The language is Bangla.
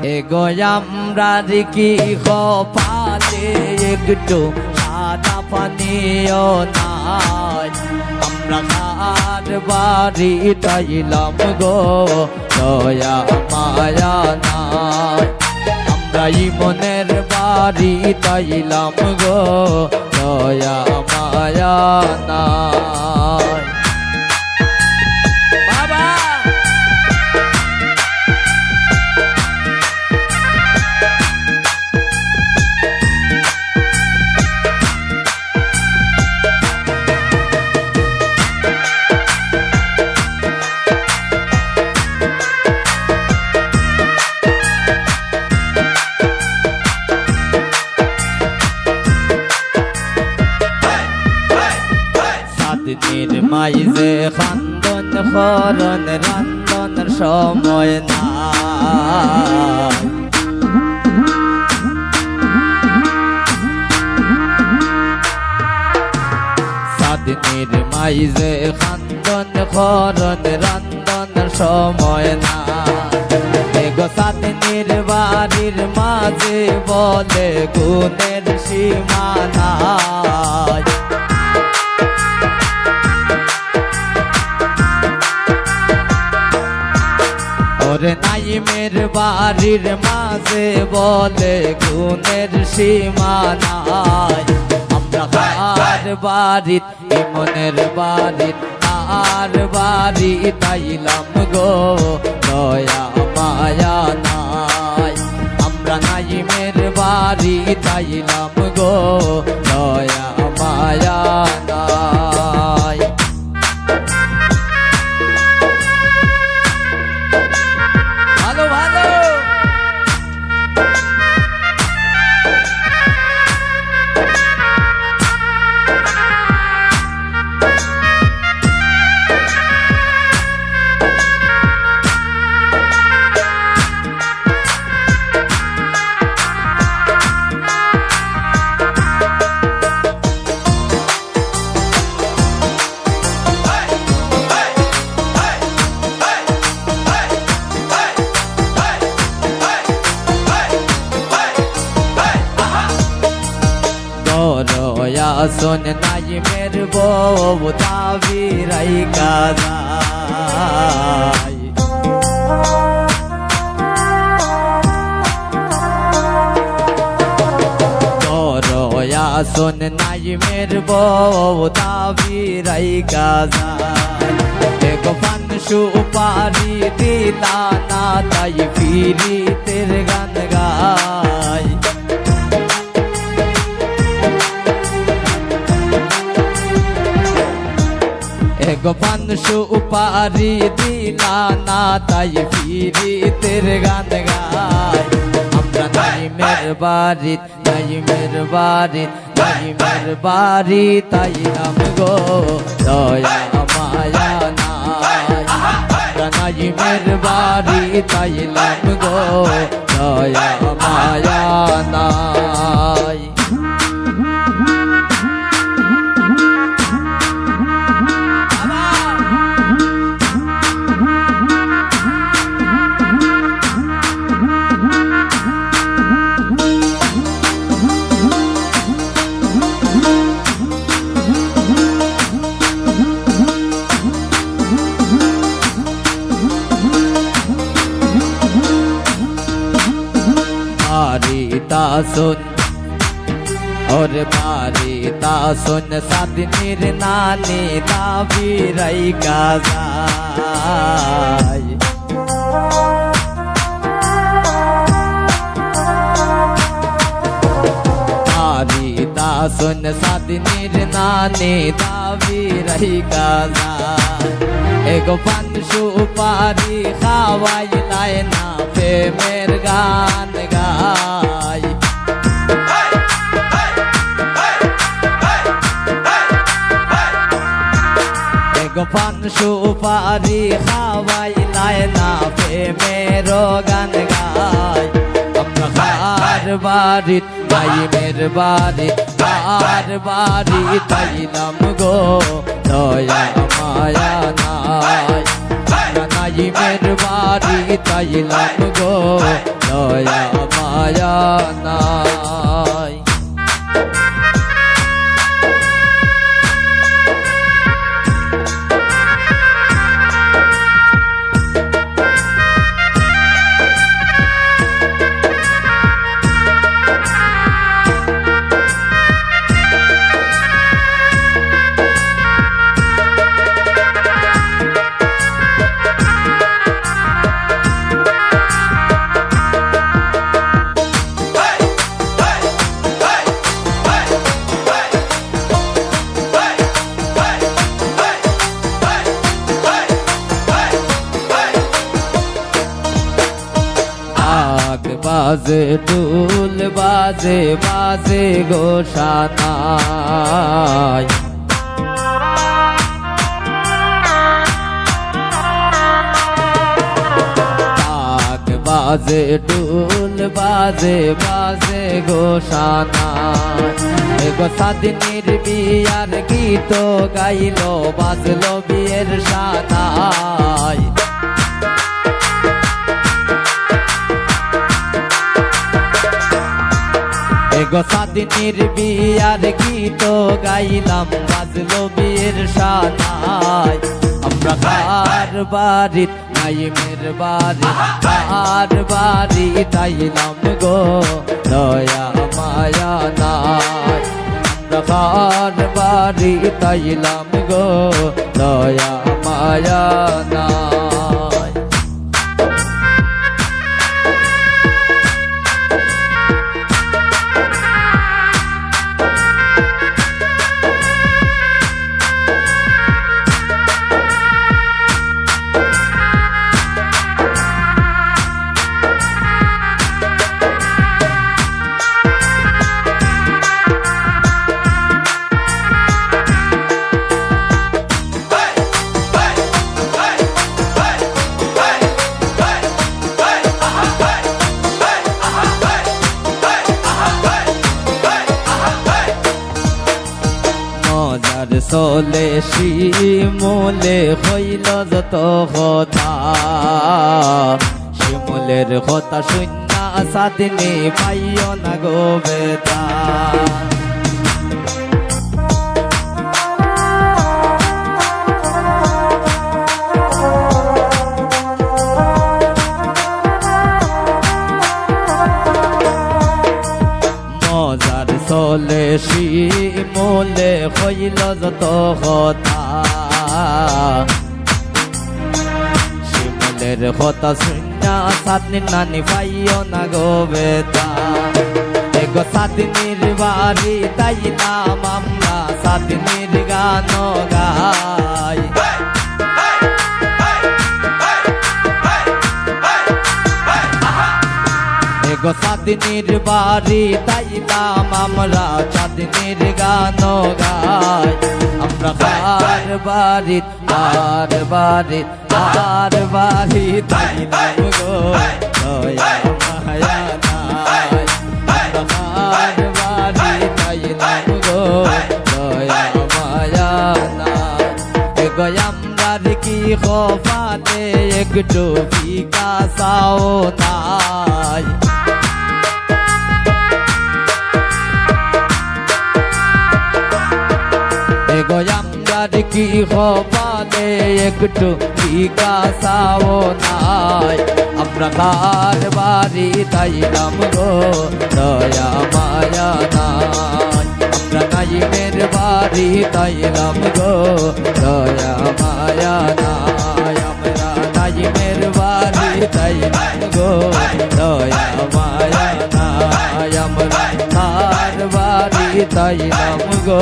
এগো আমরা কি কপালে একটু সাদা পানিও নাই আমরা কার বাড়ি তাইলাম গো দয়া মায়া নাই আমরা মনের বাড়ি তাইলাম গো দয়া মায়া নাই দিনের মাইজে খান্দন খরণ রান্দনের সময় না সাদিনের মাইজে খান্দন খরণ রান্দনের সময় না এগো সাদিনের বাড়ির মাঝে বলে গুণের সীমানা ওরে নাইমের বাড়ির মাঝে বলে গুণের সীমানা আমরা কার বাড়িত মনের বাড়িত আর বাড়ি তাইলাম গো দয়া মায়া নাই আমরা নাইমের বাড়ি তাইলাম গো দয়া মায়া নাই শোন নাইমের বউ তাবিরাই কাজাই দরয়া শোন নাইমের বউ তাবিরাই কাজাই এগো পান সুপারি দিলা না তাই ফিরিতের গান গাই গোপান সুপারি দিলা না তাই ফিরিতের গান গায় আমরা নাইমের বাড়িত নাইমের বাড়িত নাইমের বাড়ি তাইলাম গো দয়া মায়া নাই আমরা নাইমের বাড়ি তাইলাম গো দয়া মায়া নাই सुन और बारी ता सुन सादनीर नानी ताबीराई काजाई बारी ता सुन सादनीर नानी ताबीराई काजाई एगो पान सुपारी खावाई लाए ना प्रेमेर गान गाई एगो पान सुपारी खावाई लाए ना प्रेमेरो गान गाई अपना खार बारित नाइमेर बारित खार बारित ताइलाम गो दया माया नाई नाइमेर बारित ताइलाम गो ঢাক বাজে ঢোল বাজে বাজে গো সানাই ঢাক বাজে ঢোল বাজে বাজে গো সানাই গো সাদিনীর বিয়ার গীত গাইলো বাজলো বিয়ের সানাই গো সাদিনীর বিয়ার গীত গাইলাম বাজলো বিয়ের সানাই আমরা কার বাড়িত নাইমের বাড়ি কার বাড়ি তাইলাম গো দয়া মায়া নাই আমরা কার বাড়ি তাইলাম গো দয়া মায়া নাই চলে শিমুলে হইল যত কথা শিমুলের কথা শুননা সাদিনী পাইও না গো বেতা চলে শিমুলে হইল যত কথা শিমুলের কথা শুনা সাদিনী নানি পাইও না গো বেতা গো সাদিনীর বাড়ি তাইলাম আমরা সাদিনীর গান গাই গো সাদিনীর বাড়ি তাইলাম আমরা সাদিনীর গান গাই আমরা কার বাড়ি কার বাড়ি কার বাড়ি তাইলাম গো দয়া মায়া নাই আমরা কার বাড়ি তাইলাম গো দয়া মায়া নাই গো আমরার কি খোফাতে একটু ফিকা চাও নাই গোয়ামদার কি খোপালে একটু ফিকা চাও নাই আমরা কার বাড়ি তাইলাম গো দয়া মায়া নাই আমরা নাইমের বাড়ি তাইলাম গো দয়া মায়া নাই আমরা নাইমের বাড়ি তাইলাম গো দয়া মায়া নাই আমরা কার বাড়ি তাইলাম গো